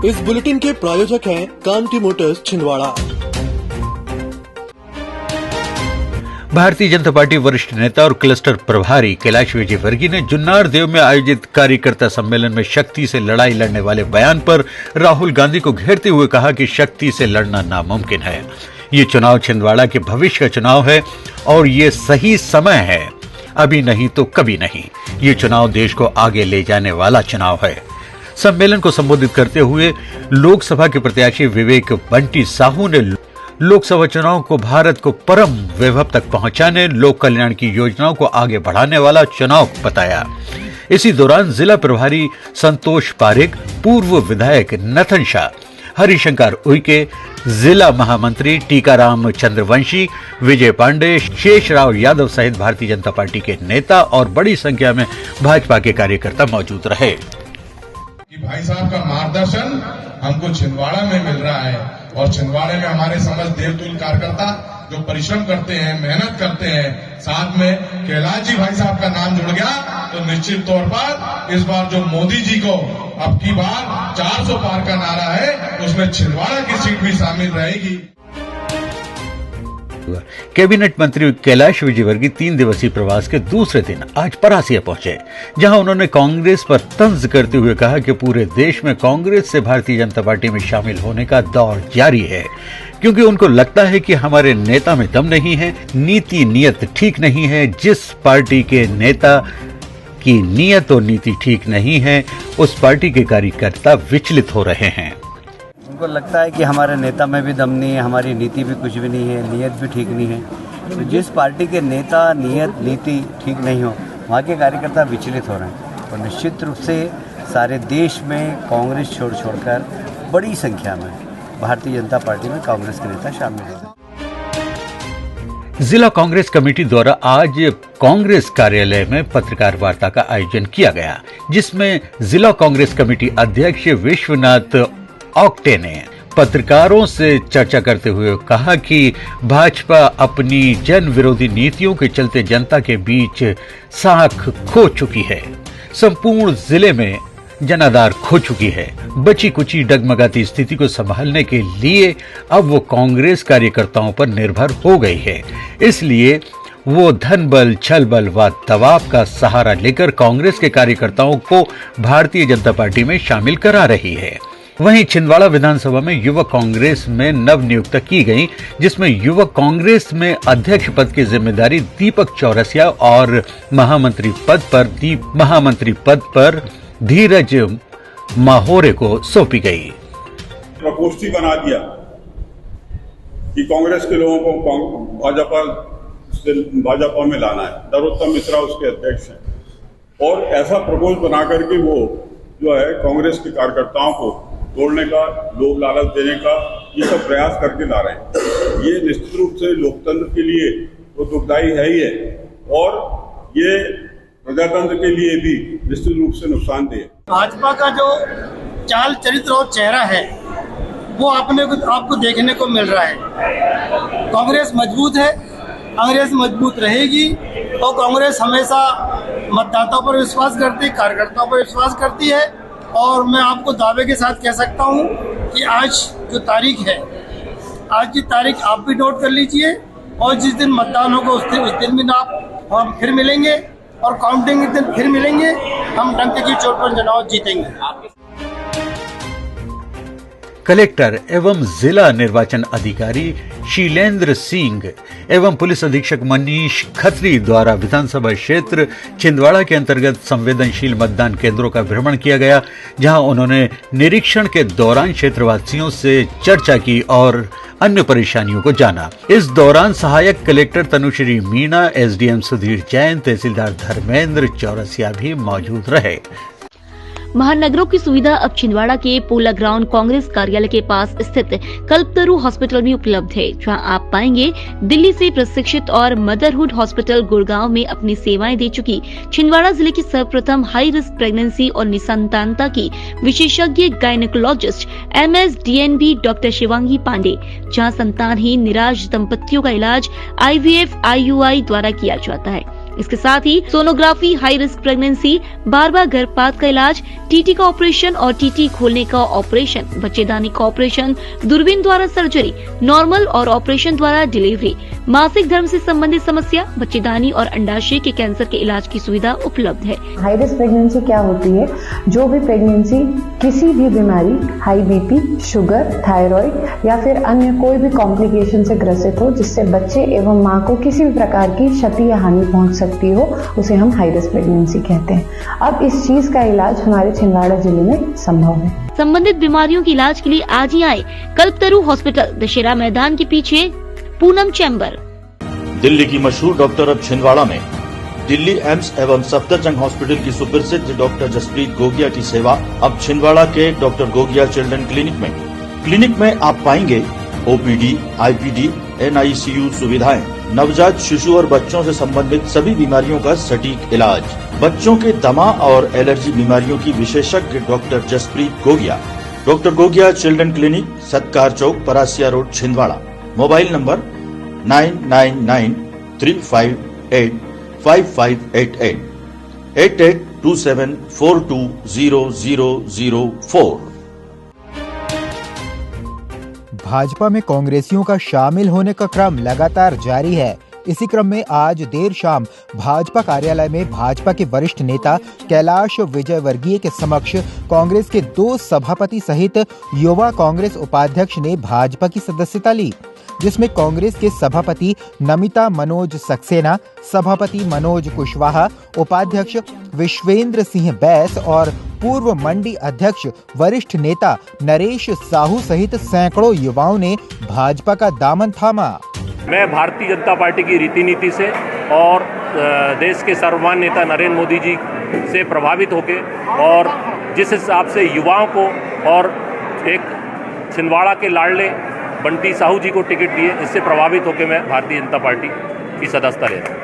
इस बुलेटिन के प्रायोजक हैं कांति मोटर्स छिंदवाड़ा। भारतीय जनता पार्टी वरिष्ठ नेता और क्लस्टर प्रभारी कैलाश विजयवर्गीय ने जुन्नार देव में आयोजित कार्यकर्ता सम्मेलन में शक्ति से लड़ाई लड़ने वाले बयान पर राहुल गांधी को घेरते हुए कहा कि शक्ति से लड़ना नामुमकिन है। ये चुनाव छिंदवाड़ा के भविष्य का चुनाव है और ये सही समय है, अभी नहीं तो कभी नहीं। ये चुनाव देश को आगे ले जाने वाला चुनाव है। सम्मेलन को संबोधित करते हुए लोकसभा के प्रत्याशी विवेक बंटी साहू ने लोकसभा चुनाव को भारत को परम वैभव तक पहुंचाने, लोक कल्याण की योजनाओं को आगे बढ़ाने वाला चुनाव बताया। इसी दौरान जिला प्रभारी संतोष पारेख, पूर्व विधायक नथन शाह, हरिशंकर उइके, जिला महामंत्री टीकाराम चंद्रवंशी, विजय पांडे, शेषराव यादव सहित भारतीय जनता पार्टी के नेता और बड़ी संख्या में भाजपा के कार्यकर्ता मौजूद रहे। भाई साहब का मार्गदर्शन हमको छिंदवाड़ा में मिल रहा है और छिंदवाड़े में हमारे समझ देवतुल्य कार्यकर्ता जो परिश्रम करते हैं, मेहनत करते हैं, साथ में कैलाश जी भाई साहब का नाम जुड़ गया तो निश्चित तौर पर इस बार जो मोदी जी को अब की बार 400 पार का नारा है उसमें छिंदवाड़ा की सीट भी शामिल रहेगी। कैबिनेट मंत्री कैलाश विजयवर्गीय 3 दिवसीय प्रवास के दूसरे दिन आज परासिया पहुंचे, जहां उन्होंने कांग्रेस पर तंज करते हुए कहा कि पूरे देश में कांग्रेस से भारतीय जनता पार्टी में शामिल होने का दौर जारी है, क्योंकि उनको लगता है कि हमारे नेता में दम नहीं है, नीति नियत ठीक नहीं है। जिस पार्टी के नेता की नियत और नीति ठीक नहीं है, उस पार्टी के कार्यकर्ता विचलित हो रहे हैं। उनको लगता है कि हमारे नेता में भी दम नहीं है, हमारी नीति भी कुछ भी नहीं है, नियत भी ठीक नहीं है। तो जिस पार्टी के नेता नियत नीति ठीक नहीं हो, वहाँ के कार्यकर्ता विचलित हो रहे हैं। और निश्चित रूप से सारे देश में कांग्रेस छोड़कर बड़ी संख्या में भारतीय जनता पार्टी में कांग्रेस के नेता शामिल हैं। जिला कांग्रेस कमेटी द्वारा आज कांग्रेस कार्यालय में पत्रकार वार्ता का आयोजन किया गया, जिसमें जिला कांग्रेस कमेटी अध्यक्ष विश्वनाथ ऑक्टे ने पत्रकारों से चर्चा करते हुए कहा कि भाजपा अपनी जन विरोधी नीतियों के चलते जनता के बीच साख खो चुकी है। संपूर्ण जिले में जनाधार खो चुकी है। बची कुची डगमगाती स्थिति को संभालने के लिए अब वो कांग्रेस कार्यकर्ताओं पर निर्भर हो गई है। इसलिए वो धन बल, छल बल व दबाव का सहारा लेकर कांग्रेस के कार्यकर्ताओं को भारतीय जनता पार्टी में शामिल करा रही है। वहीं छिंदवाड़ा विधानसभा में युवक कांग्रेस में नव नियुक्त की गई, जिसमें युवक कांग्रेस में अध्यक्ष पद की जिम्मेदारी दीपक चौरसिया और महामंत्री पद पर धीरज माहोरे को सौंपी गई। प्रकोष्ठी बना दिया कि कांग्रेस के लोगों को भाजपा में लाना है। नरोत्तम मिश्रा उसके अध्यक्ष हैं और ऐसा प्रपोज बना करके वो जो है कांग्रेस के कार्यकर्ताओं को तोड़ने का, लोभ लालच देने का ये सब प्रयास करके ला रहे हैं। ये निश्चित रूप से लोकतंत्र के लिए तो दुखदायी है ही है और ये प्रजातंत्र के लिए भी निश्चित रूप से नुकसानदेह है। भाजपा का जो चाल चरित्र और चेहरा है वो आपको देखने को मिल रहा है। कांग्रेस मजबूत है, कांग्रेस मजबूत रहेगी और कांग्रेस हमेशा मतदाताओं पर विश्वास करती है, कार्यकर्ताओं पर विश्वास करती है। और मैं आपको दावे के साथ कह सकता हूं कि आज जो तारीख है, आज की तारीख आप भी नोट कर लीजिए और जिस दिन मतदान होगा उस दिन भी हम फिर मिलेंगे और काउंटिंग के दिन फिर मिलेंगे। हम डंके की चोट पर चुनाव जीतेंगे। कलेक्टर एवं जिला निर्वाचन अधिकारी शीलेंद्र सिंह एवं पुलिस अधीक्षक मनीष खत्री द्वारा विधानसभा क्षेत्र छिंदवाड़ा के अंतर्गत संवेदनशील मतदान केंद्रों का भ्रमण किया गया, जहां उन्होंने निरीक्षण के दौरान क्षेत्रवासियों से चर्चा की और अन्य परेशानियों को जाना। इस दौरान सहायक कलेक्टर तनुश्री मीणा, एसडीएम सुधीर जैन, तहसीलदार धर्मेंद्र चौरसिया भी मौजूद रहे। महानगरों की सुविधा अब छिंदवाड़ा के पोला ग्राउंड कांग्रेस कार्यालय के पास स्थित कल्पतरु हॉस्पिटल में उपलब्ध है, जहां आप पाएंगे दिल्ली से प्रशिक्षित और मदरहुड हॉस्पिटल गुड़गांव में अपनी सेवाएं दे चुकी छिंदवाड़ा जिले की सर्वप्रथम हाई रिस्क प्रेगनेंसी और निसंतानता की विशेषज्ञ gynaecologist MSDNB doctor Shivangi Pandey, जहां संतानहीन निराश दंपतियों का इलाज IVF IUI द्वारा किया जाता है। इसके साथ ही सोनोग्राफी, हाई रिस्क प्रेगनेंसी, बार-बार गर्भपात का इलाज, टीटी का ऑपरेशन और टीटी खोलने का ऑपरेशन, बच्चेदानी का ऑपरेशन, दूरबीन द्वारा सर्जरी, नॉर्मल और ऑपरेशन द्वारा डिलीवरी, मासिक धर्म से संबंधित समस्या, बच्चेदानी और अंडाशय के कैंसर के इलाज की सुविधा उपलब्ध है। हाई रिस्क प्रेगनेंसी क्या होती है? जो भी प्रेगनेंसी किसी भी बीमारी, हाई बीपी, शुगर, थायराइड या फिर अन्य कोई भी कॉम्प्लिकेशन से ग्रसित हो, जिससे बच्चे एवं मां को किसी भी प्रकार की क्षति या हानि पहुंच सकती हो, उसे हम हाई रिस्क प्रेगनेंसी कहते हैं। अब इस चीज का इलाज हमारे छिंदवाड़ा जिले में संभव है। संबंधित बीमारियों के इलाज के लिए आज ही आए कल्पतरु हॉस्पिटल, दशहरा मैदान के पीछे, पूनम चैम्बर। दिल्ली की मशहूर डॉक्टर अब छिंदवाड़ा में। दिल्ली एम्स एवं सफदरजंग हॉस्पिटल की सुप्रसिद्ध डॉक्टर जसप्रीत गोगिया की सेवा अब छिंदवाड़ा के डॉक्टर गोगिया चिल्ड्रन क्लिनिक में। क्लिनिक में आप पाएंगे ओपीडी, आईपीडी, एनआईसीयू सुविधाएं, नवजात शिशु और बच्चों से संबंधित सभी बीमारियों का सटीक इलाज, बच्चों के दमा और एलर्जी बीमारियों की विशेषज्ञ doctor Jaspreet Gogia. Doctor Gogia children clinic, Satkar Chowk, Parasia road, Chhindwara. Mobile number 9993585588 8827420004। Bhajpa में कांग्रेसियों का शामिल होने का क्रम लगातार जारी है। इसी क्रम में आज देर शाम भाजपा कार्यालय में भाजपा के वरिष्ठ नेता कैलाश विजयवर्गीय के समक्ष कांग्रेस के 2 सभापति सहित युवा कांग्रेस उपाध्यक्ष ने भाजपा की सदस्यता ली, जिसमें कांग्रेस के सभापति नमिता मनोज सक्सेना, सभापति मनोज कुशवाहा, उपाध्यक्ष विश्वेंद्र सिंह बैस और पूर्व मंडी अध्यक्ष वरिष्ठ नेता नरेश साहू सहित सैकड़ों युवाओं ने भाजपा का दामन थामा। मैं भारतीय जनता पार्टी की रीति नीति से और देश के सर्वमान्य नेता नरेंद्र मोदी जी से प्रभावित होकर और जिस हिसाब से युवाओं को और एक छिंदवाड़ा के लाडले बंटी साहू जी को टिकट दिए, इससे प्रभावित होकर मैं भारतीय जनता पार्टी की सदस्यता ले रहा हूं।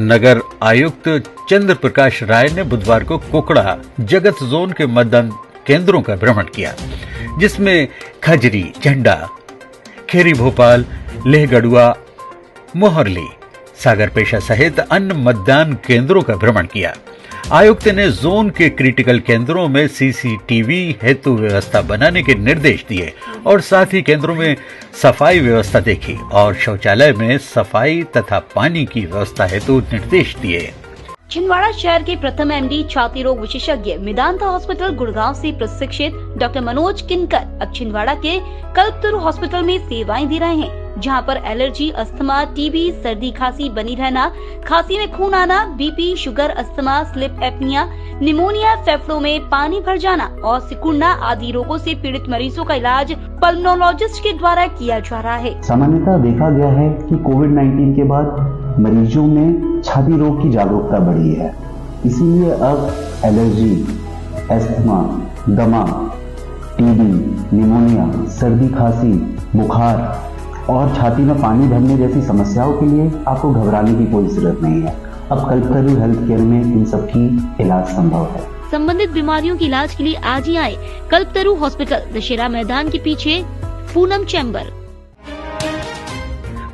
नगर आयुक्त चंद्र प्रकाश राय ने बुधवार को कोकड़ा जगत जोन के मतदान केंद्रों का भ्रमण किया, जिसमें खजरी, झंडा, खेरी भोपाल, लेहगढ़ुआ, मोहरली, सागरपेशा सहित अन्य मतदान केंद्रों का भ्रमण किया। आयुक्त ने जोन के क्रिटिकल केंद्रों में सीसीटीवी हेतु व्यवस्था बनाने के निर्देश दिए और साथ ही केंद्रों में सफाई व्यवस्था देखी और शौचालय में सफाई तथा पानी की व्यवस्था हेतु निर्देश दिए। छिंदवाड़ा शहर के प्रथम एमडी छाती रोग विशेषज्ञ मेदांता हॉस्पिटल गुड़गांव से प्रशिक्षित डॉक्टर मनोज किनकर अब छिंदवाड़ा के कल्पतरु हॉस्पिटल में सेवाएं दे रहे हैं, जहां पर एलर्जी, अस्थमा, टीबी, सर्दी खांसी बनी रहना, खांसी में खून आना, BP, sugar, asthma, slip apnoea, pneumonia, फेफड़ों में पानी भर जाना और सिकुड़ना आदि रोगों से पीड़ित मरीजों का इलाज पल्मोनोलॉजिस्ट के द्वारा किया जा रहा है। सामान्यतः देखा गया है कि कोविड-19 के बाद मरीजों में छाती रोग की जागरूकता बढ़ी है, इसीलिए अब एलर्जी, अस्थमा, दमा, टीबी, निमोनिया, सर्दी खांसी, बुखार और छाती में पानी भरने जैसी समस्याओं के लिए आपको घबराने की कोई जरूरत नहीं है। अब कल्पतरु हेल्थ केयर में इन सब की इलाज संभव है। संबंधित बीमारियों के इलाज के लिए आज ही आए कल्पतरु हॉस्पिटल, दशहरा मैदान के पीछे, पूनम चैम्बर।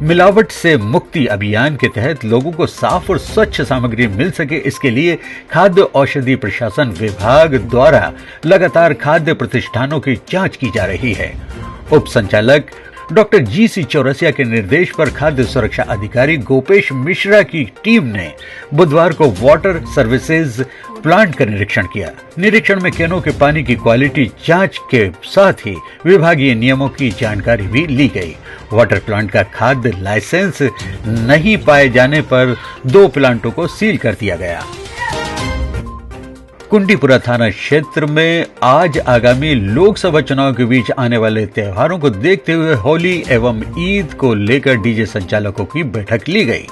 मिलावट से मुक्ति अभियान के तहत लोगों को साफ और स्वच्छ सामग्री मिल सके, इसके लिए खाद्य औषधि प्रशासन विभाग द्वारा लगातार खाद्य प्रतिष्ठानों की जांच की जा रही है। उप संचालक डॉक्टर GC चौरसिया के निर्देश पर खाद्य सुरक्षा अधिकारी गोपेश मिश्रा की टीम ने बुधवार को वाटर सर्विसेज प्लांट का निरीक्षण किया। निरीक्षण में कैनों के पानी की क्वालिटी जांच के साथ ही विभागीय नियमों की जानकारी भी ली गई। वाटर प्लांट का खाद्य लाइसेंस नहीं पाए जाने पर 2 प्लांटों को सील कर दिया गया। कुंडीपुरा थाना क्षेत्र में आज आगामी लोकसभा चुनाव के बीच आने वाले त्योहारों को देखते हुए होली एवं ईद को लेकर डीजे संचालकों की बैठक ली गई,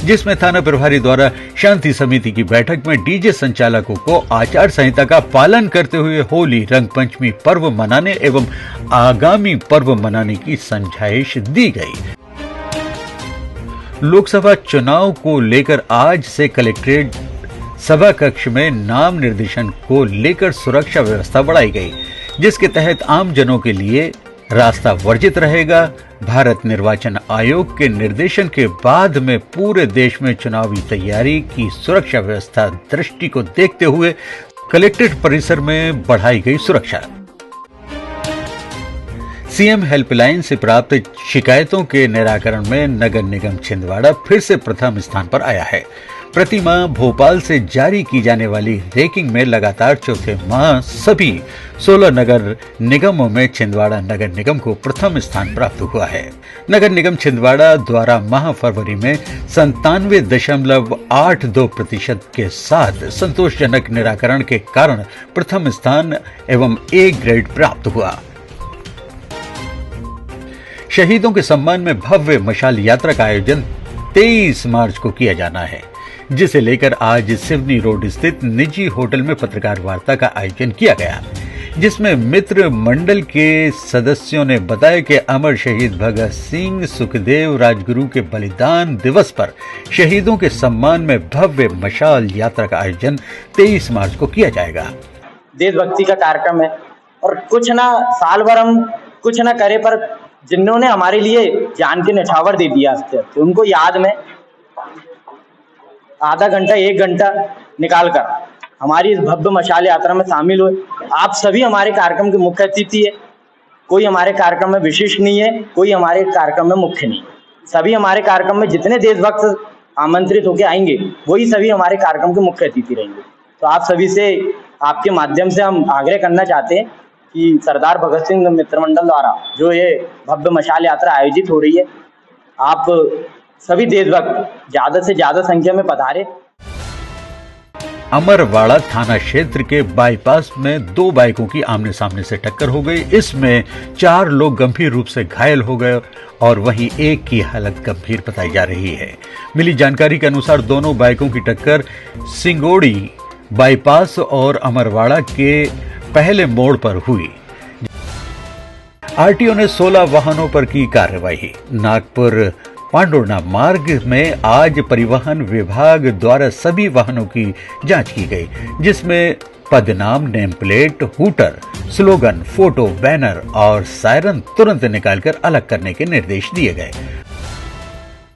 जिसमें थाना प्रभारी द्वारा शांति समिति की बैठक में डीजे संचालकों को आचार संहिता का पालन करते हुए होली, रंग पंचमी पर्व मनाने एवं आगामी पर्व मनाने की समझाइश दी गई। लोकसभा चुनाव को लेकर आज से कलेक्ट्रेट सभा कक्ष में नाम निर्देशन को लेकर सुरक्षा व्यवस्था बढ़ाई गई, जिसके तहत आम जनों के लिए रास्ता वर्जित रहेगा। भारत निर्वाचन आयोग के निर्देशन के बाद में पूरे देश में चुनावी तैयारी की सुरक्षा व्यवस्था दृष्टि को देखते हुए कलेक्ट्रेट परिसर में बढ़ाई गई सुरक्षा। सीएम हेल्पलाइन से प्राप्त शिकायतों के निराकरण में नगर निगम छिंदवाड़ा फिर से प्रथम स्थान पर आया है। प्रति माह भोपाल से जारी की जाने वाली रैंकिंग में लगातार चौथे माह सभी 16 नगर निगमों में छिंदवाड़ा नगर निगम को प्रथम स्थान प्राप्त हुआ है। नगर निगम छिंदवाड़ा द्वारा माह फरवरी में 97.82% के साथ संतोषजनक निराकरण के कारण प्रथम स्थान एवं ए ग्रेड प्राप्त हुआ। शहीदों के सम्मान में भव्य मशाल यात्रा का आयोजन 23 मार्च को किया जाना है, जिसे लेकर आज सिवनी रोड स्थित निजी होटल में पत्रकार वार्ता का आयोजन किया गया, जिसमें मित्र मंडल के सदस्यों ने बताया कि अमर शहीद भगत सिंह सुखदेव राजगुरु के बलिदान दिवस पर शहीदों के सम्मान में भव्य मशाल यात्रा का आयोजन 23 मार्च को किया जाएगा। देशभक्ति का कार्यक्रम है और कुछ ना साल भर हम कुछ ना करे, पर जिन्होंने हमारे लिए जान के निछावर दे दिया तो उनको याद में आधा घंटा 1 घंटा निकाल कर हमारी इस भव्य मशाल यात्रा में शामिल हुए। आप सभी हमारे कार्यक्रम के मुख्य अतिथि है, कोई हमारे कार्यक्रम में विशिष्ट नहीं है, कोई हमारे कार्यक्रम में मुख्य नहीं। सभी हमारे कार्यक्रम में जितने देशभक्त आमंत्रित होकर आएंगे वही सभी हमारे कार्यक्रम के मुख्य अतिथि रहेंगे। तो आप सभी से आपके माध्यम से हम आग्रह करना चाहते हैं कि सरदार भगत सिंह मित्र मंडल द्वारा जो ये भव्य मशाल यात्रा आयोजित हो रही है, आप सभी देशभक्त ज्यादा से ज्यादा संख्या में पधारे। अमरवाड़ा थाना क्षेत्र के बाईपास में 2 बाइकों की आमने सामने से टक्कर हो गई। इसमें 4 लोग गंभीर रूप से घायल हो गए और वहीं एक की हालत गंभीर बताई जा रही है। मिली जानकारी के अनुसार दोनों बाइकों की टक्कर सिंगोड़ी बाईपास और अमरवाड़ा के पहले मोड़ पर हुई। आरटीओ ने 16 वाहनों पर की कार्रवाई। नागपुर पांडुर्णा मार्ग में आज परिवहन विभाग द्वारा सभी वाहनों की जांच की गई, जिसमें पदनाम, name plate, hooter, slogan, photo, banner और सायरन तुरंत निकालकर अलग करने के निर्देश दिए गए।